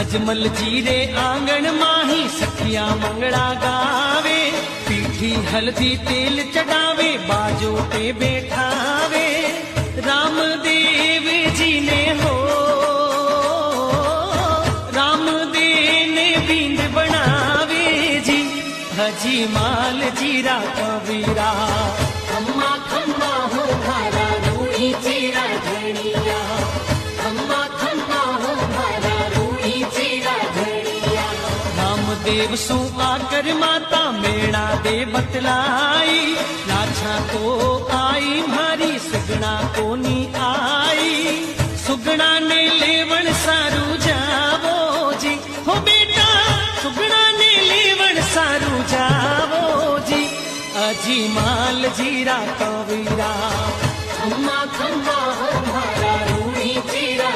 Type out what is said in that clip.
अजमल जीरे आंगण माही सखिया मंगड़ा गावे, पीठी हल्दी तेल चढ़ावे, बाजो पे बैठावे। रामदेव जी ने हो रामदेव ने बींद बनावे जी, हजी माल जीरा कबीरा। खम्मा खम्मा हो भारा रूढ़ी चीरा धनिया, खम्मा खम्मा हो भारा रूढ़ी चीरा धनिया। रामदेव सु आकर माता मेणा दे बतलाई, लाछा तो आई मारी सुगना कोनी आई। सुगना ने लेवण सारू जावो जी, हो बेटा सुगना ने लेवण सारू जावो जी, अजी माल जीरा कबीरा। खम्मा खम्मा हो भारा रूढ़ी चीरा